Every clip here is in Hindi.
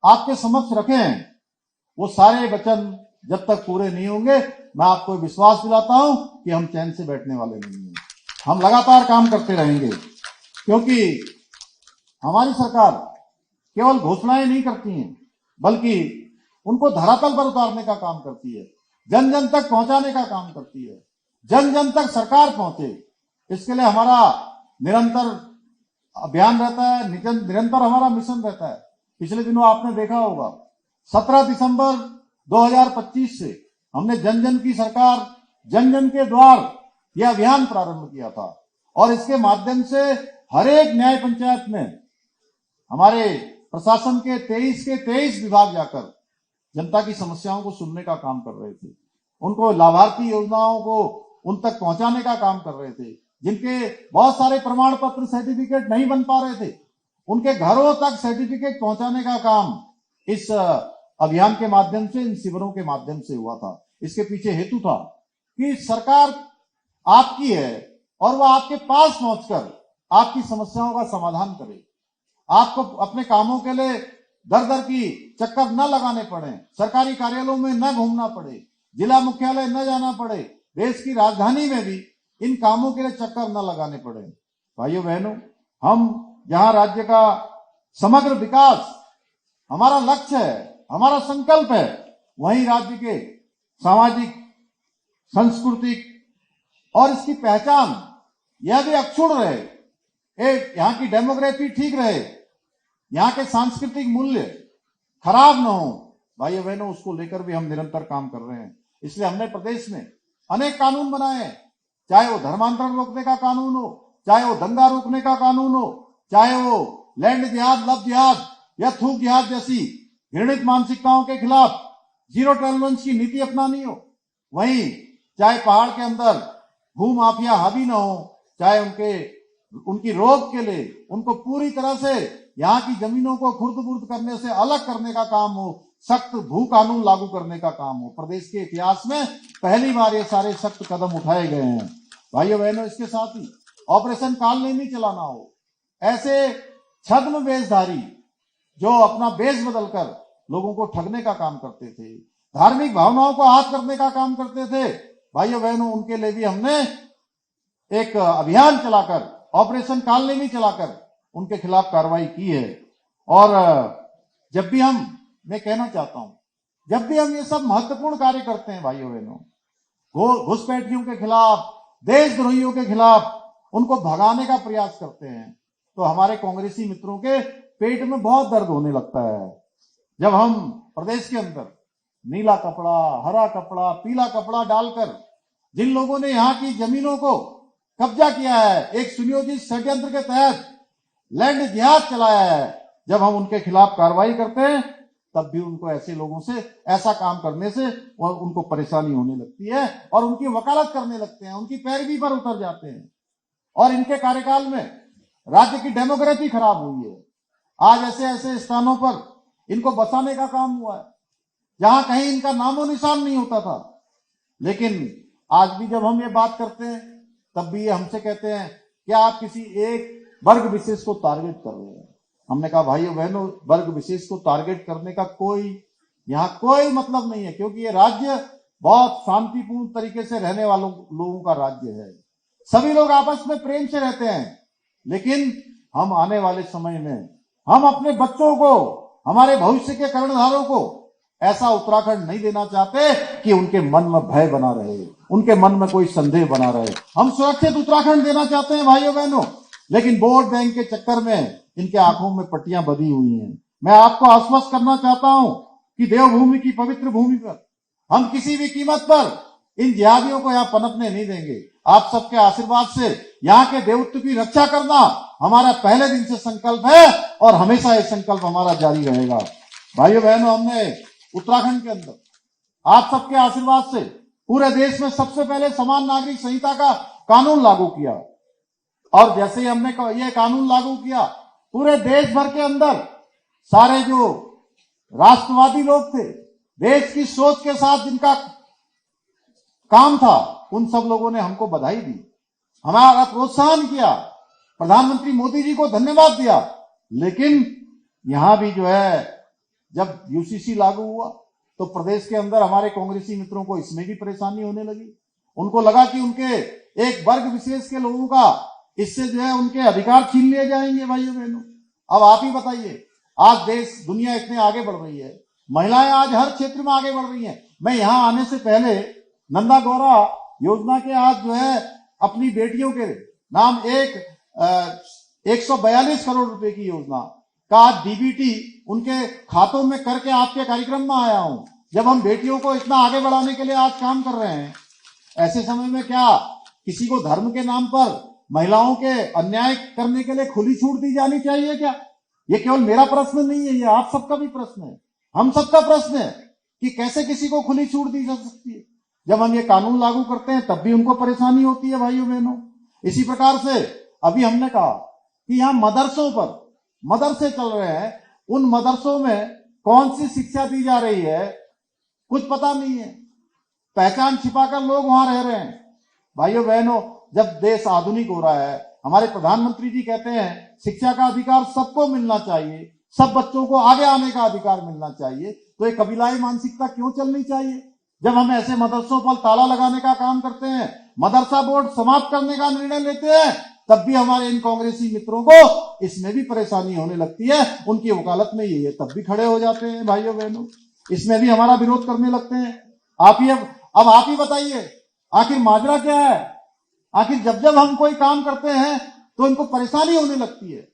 आपके समक्ष रखे हैं, वो सारे वचन जब तक पूरे नहीं होंगे, मैं आपको विश्वास दिलाता हूं कि हम चैन से बैठने वाले नहीं हैं। हम लगातार काम करते रहेंगे, क्योंकि हमारी सरकार केवल घोषणाएं नहीं करती हैं, बल्कि उनको धरातल पर उतारने का काम करती है, जन जन तक पहुंचाने का काम करती है, जन जन तक सरकार पहुंचे। इसके लिए हमारा निरंतर अभियान रहता है, निरंतर हमारा मिशन रहता है। पिछले दिनों आपने देखा होगा, 17 दिसंबर 2025 से हमने जन जन की सरकार, जन जन के द्वार यह अभियान प्रारंभ किया था, और इसके माध्यम से हर एक न्याय पंचायत में हमारे प्रशासन के 23 विभाग जाकर जनता की समस्याओं को सुनने का काम कर रहे थे, उनको लाभार्थी योजनाओं को उन तक पहुंचाने का काम कर रहे थे। जिनके बहुत सारे प्रमाण पत्र सर्टिफिकेट नहीं बन पा रहे थे, उनके घरों तक सर्टिफिकेट पहुंचाने का काम इस अभियान के माध्यम से, इन शिविरों के माध्यम से हुआ था। इसके पीछे हेतु था कि सरकार आपकी है और वह आपके पास पहुंचकर आपकी समस्याओं का समाधान करे। आपको अपने कामों के लिए दर दर की चक्कर न लगाने पड़े, सरकारी कार्यालयों में न घूमना पड़े, जिला मुख्यालय न जाना पड़े, देश की राजधानी में भी इन कामों के लिए चक्कर न लगाने पड़े। भाइयों बहनों, हम जहां राज्य का समग्र विकास हमारा लक्ष्य है, हमारा संकल्प है, वहीं राज्य के सामाजिक, सांस्कृतिक और इसकी पहचान यह भी अक्षुण्ण रहे, एक यहाँ की डेमोग्राफी ठीक रहे, यहाँ के सांस्कृतिक मूल्य खराब न हो। भाइयों बहनों, उसको लेकर भी हम निरंतर काम कर रहे हैं। इसलिए हमने प्रदेश में अनेक कानून बनाए हैं, चाहे वो धर्मांतरण रोकने का कानून हो, चाहे वो दंगा रोकने का कानून हो, चाहे वो लैंड जिहाद, लव जिहाद या थूक जिहाद जैसी घृणित मानसिकताओं के खिलाफ जीरो टॉलरेंस की नीति अपनानी हो, वहीं चाहे पहाड़ के अंदर भू माफिया हावी न हो, चाहे उनकी रोक के लिए उनको पूरी तरह से यहाँ की जमीनों को खुर्द-बुर्द करने से अलग करने का काम हो, सख्त भू कानून लागू करने का काम हो। प्रदेश के इतिहास में पहली बार ये सारे सख्त कदम उठाए गए हैं। भाइयों बहनों, इसके साथ ही ऑपरेशन कालनेमी चलाना हो, ऐसे छद्म वेशधारी जो अपना वेश बदलकर लोगों को ठगने का काम करते थे, धार्मिक भावनाओं को आहत करने का काम करते थे, भाइयों बहनों, उनके लिए भी हमने एक अभियान चलाकर, ऑपरेशन कालनेमी चलाकर उनके खिलाफ कार्रवाई की है। और जब भी मैं कहना चाहता हूं, जब भी हम ये सब महत्वपूर्ण कार्य करते हैं भाइयों बहनों, घुसपैठियों के खिलाफ, देशद्रोहियों के खिलाफ उनको भगाने का प्रयास करते हैं, तो हमारे कांग्रेसी मित्रों के पेट में बहुत दर्द होने लगता है। जब हम प्रदेश के अंदर नीला कपड़ा, हरा कपड़ा, पीला कपड़ा डालकर जिन लोगों ने यहाँ की जमीनों को कब्जा किया है, एक सुनियोजित षड्यंत्र के तहत लैंड जिहाद चलाया है, जब हम उनके खिलाफ कार्रवाई करते हैं, तब भी उनको ऐसे लोगों से, ऐसा काम करने से उनको परेशानी होने लगती है और उनकी वकालत करने लगते हैं, उनकी पैरवी पर उतर जाते हैं। और इनके कार्यकाल में राज्य की डेमोग्राफी खराब हुई है। आज ऐसे ऐसे स्थानों पर इनको बसाने का काम हुआ है जहां कहीं इनका नामो निशान नहीं होता था। लेकिन आज भी जब हम ये बात करते हैं, तब भी ये हमसे कहते हैं कि आप किसी एक वर्ग विशेष को टारगेट कर रहे हैं। हमने कहा भाइयों बहनों, वर्ग विशेष को टारगेट करने का यहाँ कोई मतलब नहीं है, क्योंकि ये राज्य बहुत शांतिपूर्ण तरीके से रहने वालों लोगों का राज्य है। सभी लोग आपस में प्रेम से रहते हैं। लेकिन हम आने वाले समय में हम अपने बच्चों को, हमारे भविष्य के कर्णधारों को ऐसा उत्तराखंड नहीं देना चाहते कि उनके मन में भय बना रहे, उनके मन में कोई संदेह बना रहे। हम सुरक्षित उत्तराखंड देना चाहते हैं भाइयों बहनों, लेकिन वोट बैंक के चक्कर में इनके आंखों में पट्टियां बंधी हुई हैं। मैं आपको आश्वस्त करना चाहता हूं कि देवभूमि की पवित्र भूमि पर हम किसी भी कीमत पर इन जिहादियों को यहाँ पनपने नहीं देंगे। आप सबके आशीर्वाद से यहाँ के देवत्व की रक्षा करना हमारा पहले दिन से संकल्प है और हमेशा ये संकल्प हमारा जारी रहेगा। भाइयों बहनों, हमने उत्तराखंड के अंदर आप सबके आशीर्वाद से पूरे देश में सबसे पहले समान नागरिक संहिता का कानून लागू किया, और जैसे ही हमने ये कानून लागू किया, पूरे देश भर के अंदर सारे जो राष्ट्रवादी लोग थे, देश की सोच के साथ जिनका काम था, उन सब लोगों ने हमको बधाई दी, हमारा प्रोत्साहन किया, प्रधानमंत्री मोदी जी को धन्यवाद दिया। लेकिन यहां भी जो है जब यूसीसी लागू हुआ तो प्रदेश के अंदर हमारे कांग्रेसी मित्रों को इसमें भी परेशानी होने लगी। उनको लगा कि उनके एक वर्ग विशेष के लोगों का इससे जो है उनके अधिकार छीन लिए जाएंगे। भाइयों बहनों, अब आप ही बताइए, आज देश दुनिया इतने आगे बढ़ रही है, महिलाएं आज हर क्षेत्र में आगे बढ़ रही हैं। मैं यहां आने से पहले नंदा गौरा योजना के आज जो है अपनी बेटियों के नाम 142 करोड़ रुपए की योजना का आज डीबीटी उनके खातों में करके आपके कार्यक्रम में आया हूं। जब हम बेटियों को इतना आगे बढ़ाने के लिए आज काम कर रहे हैं, ऐसे समय में क्या किसी को धर्म के नाम पर महिलाओं के अन्याय करने के लिए खुली छूट दी जानी चाहिए क्या? ये केवल मेरा प्रश्न नहीं है, ये आप सबका भी प्रश्न है, हम सबका प्रश्न है कि कैसे किसी को खुली छूट दी जा सकती है। जब हम ये कानून लागू करते हैं तब भी उनको परेशानी होती है। भाइयों बहनों, इसी प्रकार से अभी हमने कहा कि यहाँ मदरसों पर मदरसे चल रहे हैं, उन मदरसों में कौन सी शिक्षा दी जा रही है कुछ पता नहीं है, पहचान छिपाकर लोग वहां रह रहे हैं। भाइयों बहनों, जब देश आधुनिक हो रहा है, हमारे प्रधानमंत्री जी कहते हैं शिक्षा का अधिकार सबको मिलना चाहिए, सब बच्चों को आगे आने का अधिकार मिलना चाहिए, तो ये कबीलाई मानसिकता क्यों चलनी चाहिए? जब हम ऐसे मदरसों पर ताला लगाने का काम करते हैं, मदरसा बोर्ड समाप्त करने का निर्णय लेते हैं, तब भी हमारे इन कांग्रेसी मित्रों को इसमें भी परेशानी होने लगती है। उनकी वकालत में ये है, तब भी खड़े हो जाते हैं। भाइयों बहनों, इसमें भी हमारा विरोध करने लगते हैं। अब आप ही बताइए, आखिर माजरा क्या है? आखिर जब जब हम कोई काम करते हैं तो इनको परेशानी होने लगती है।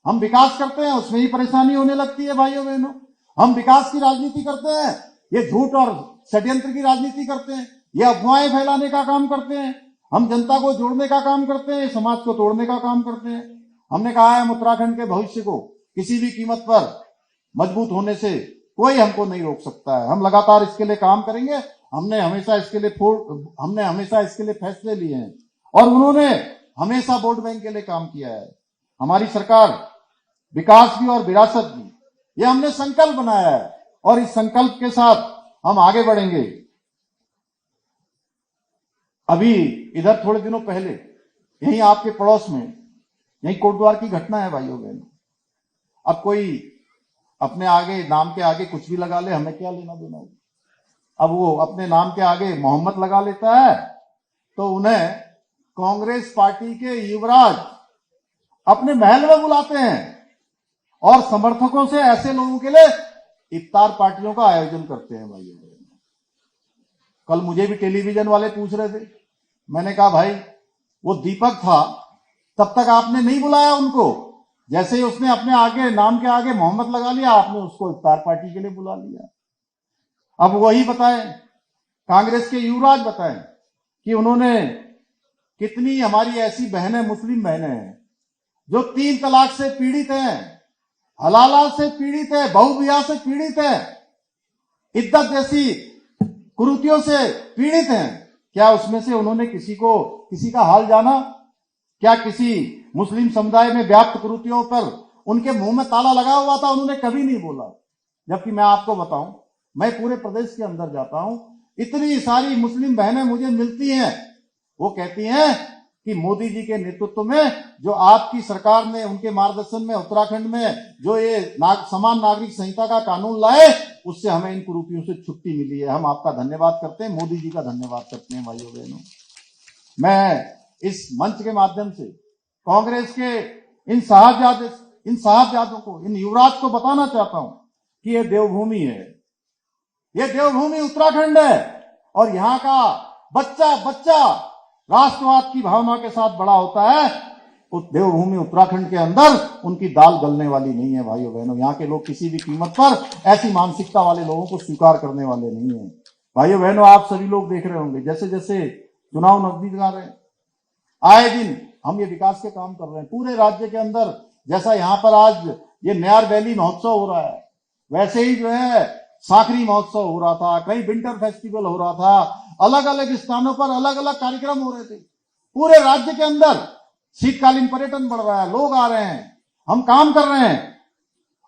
हम विकास करते हैं, उसमें ही परेशानी होने लगती है। भाइयों बहनों, हम विकास की राजनीति करते हैं, ये झूठ और षड्यंत्र की राजनीति करते हैं, ये अफवाहें फैलाने का काम करते हैं। हम जनता को जोड़ने का काम करते हैं, समाज को तोड़ने का काम करते हैं। हमने कहा है हम उत्तराखंड के भविष्य को किसी भी कीमत पर मजबूत होने से कोई हमको नहीं रोक सकता है। हम लगातार इसके लिए काम करेंगे। हमने हमेशा इसके लिए फैसले लिए हैं और उन्होंने हमेशा वोट बैंक के लिए काम किया है। हमारी सरकार विकास भी और विरासत भी, ये हमने संकल्प बनाया है और इस संकल्प के साथ हम आगे बढ़ेंगे। अभी इधर थोड़े दिनों पहले यहीं आपके पड़ोस में यहीं कोटद्वार की घटना है। भाइयों बहनों, अब कोई अपने आगे नाम के आगे कुछ भी लगा ले, हमें क्या लेना देना। अब वो अपने नाम के आगे मोहम्मद लगा लेता है तो उन्हें कांग्रेस पार्टी के युवराज अपने महल में बुलाते हैं और समर्थकों से ऐसे लोगों के लिए इफ्तार पार्टियों का आयोजन करते हैं। भाइयों बहनों, कल मुझे भी टेलीविजन वाले पूछ रहे थे, मैंने कहा भाई वो दीपक था तब तक आपने नहीं बुलाया उनको, जैसे ही उसने अपने आगे नाम के आगे मोहम्मद लगा लिया आपने उसको इफ्तार पार्टी के लिए बुला लिया। अब वही बताएं, कांग्रेस के युवराज बताएं कि उन्होंने कितनी हमारी ऐसी बहनें, मुस्लिम बहनें हैं जो 3 तलाक से पीड़ित हैं, हलाला से पीड़ित है, बहुविवाह से पीड़ित है, इद्दत जैसी कुरीतियों से पीड़ित हैं। क्या उसमें से उन्होंने किसी का हाल जाना? क्या किसी मुस्लिम समुदाय में व्याप्त कुरीतियों पर उनके मुंह में ताला लगा हुआ था? उन्होंने कभी नहीं बोला। जबकि मैं आपको बताऊं, मैं पूरे प्रदेश के अंदर जाता हूं, इतनी सारी मुस्लिम बहनें मुझे मिलती हैं, वो कहती हैं कि मोदी जी के नेतृत्व में जो आपकी सरकार ने, उनके मार्गदर्शन में उत्तराखंड में जो ये समान नागरिक संहिता का कानून लाए, उससे हमें इन कुरीतियों से छुट्टी मिली है। हम आपका धन्यवाद करते हैं, मोदी जी का धन्यवाद करते हैं। भाइयों बहनों, मैं इस मंच के माध्यम से कांग्रेस के इन साहबजादों को, इन युवराज को बताना चाहता हूं कि ये देवभूमि है, ये देवभूमि उत्तराखंड है और यहाँ का बच्चा राष्ट्रवाद की भावना के साथ बड़ा होता है। उस देवभूमि उत्तराखंड के अंदर उनकी दाल गलने वाली नहीं है। भाइयों बहनों, यहाँ के लोग किसी भी कीमत पर ऐसी मानसिकता वाले लोगों को स्वीकार करने वाले नहीं है। भाइयों बहनों, आप सभी लोग देख रहे होंगे जैसे जैसे चुनाव नजदीक आ रहे हैं, आए दिन हम ये विकास के काम कर रहे हैं पूरे राज्य के अंदर। जैसा यहाँ पर आज ये नयार वैली महोत्सव हो रहा है, वैसे ही जो है साखरी महोत्सव हो रहा था, कहीं विंटर फेस्टिवल हो रहा था, अलग अलग स्थानों पर अलग अलग कार्यक्रम हो रहे थे। पूरे राज्य के अंदर शीतकालीन पर्यटन बढ़ रहा है, लोग आ रहे हैं, हम काम कर रहे हैं।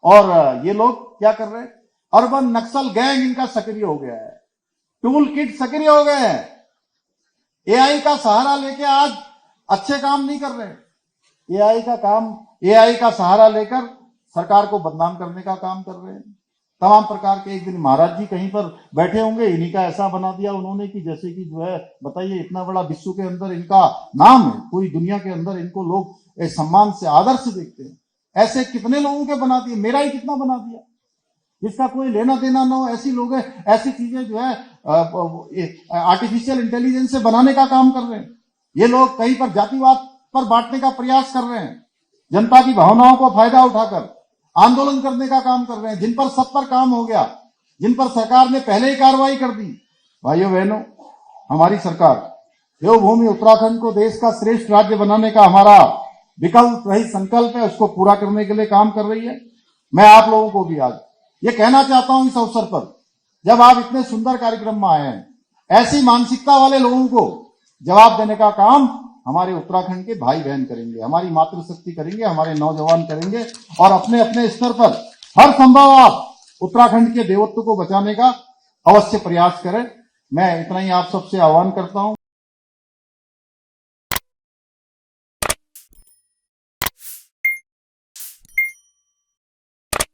और ये लोग क्या कर रहे हैं? अर्बन नक्सल गैंग इनका सक्रिय हो गया है, टूल किट सक्रिय हो गए हैं। एआई का सहारा लेके आज अच्छे काम नहीं कर रहे, एआई का सहारा लेकर सरकार को बदनाम करने का काम कर रहे हैं। तमाम प्रकार के। एक दिन महाराज जी कहीं पर बैठे होंगे, इन्हीं का ऐसा बना दिया उन्होंने कि जैसे कि जो है, बताइए, इतना बड़ा विश्व के अंदर इनका नाम है, पूरी दुनिया के अंदर इनको लोग सम्मान से, आदर से देखते हैं। ऐसे कितने लोगों के बना दिए, मेरा ही कितना बना दिया, जिसका कोई लेना देना ना हो। ऐसी लोग ऐसी चीजें जो है आर्टिफिशियल इंटेलिजेंस से बनाने का काम कर रहे हैं। ये लोग कहीं पर जातिवाद पर बांटने का प्रयास कर रहे हैं, जनता की भावनाओं को फायदा उठाकर आंदोलन करने का काम कर रहे हैं, जिन पर सब पर काम हो गया, जिन पर सरकार ने पहले ही कार्रवाई कर दी। भाइयों बहनों, हमारी सरकार देवभूमि उत्तराखंड को देश का श्रेष्ठ राज्य बनाने का हमारा विकल्प रही संकल्प है, उसको पूरा करने के लिए काम कर रही है। मैं आप लोगों को भी आज ये कहना चाहता हूं इस अवसर पर, जब आप इतने सुंदर कार्यक्रम में आए हैं, ऐसी मानसिकता वाले लोगों को जवाब देने का काम हमारे उत्तराखंड के भाई बहन करेंगे, हमारी मातृशक्ति करेंगे, हमारे नौजवान करेंगे, और अपने अपने स्तर पर हर संभव आप उत्तराखंड के देवत्व को बचाने का अवश्य प्रयास करें। मैं इतना ही आप सबसे आह्वान करता हूं।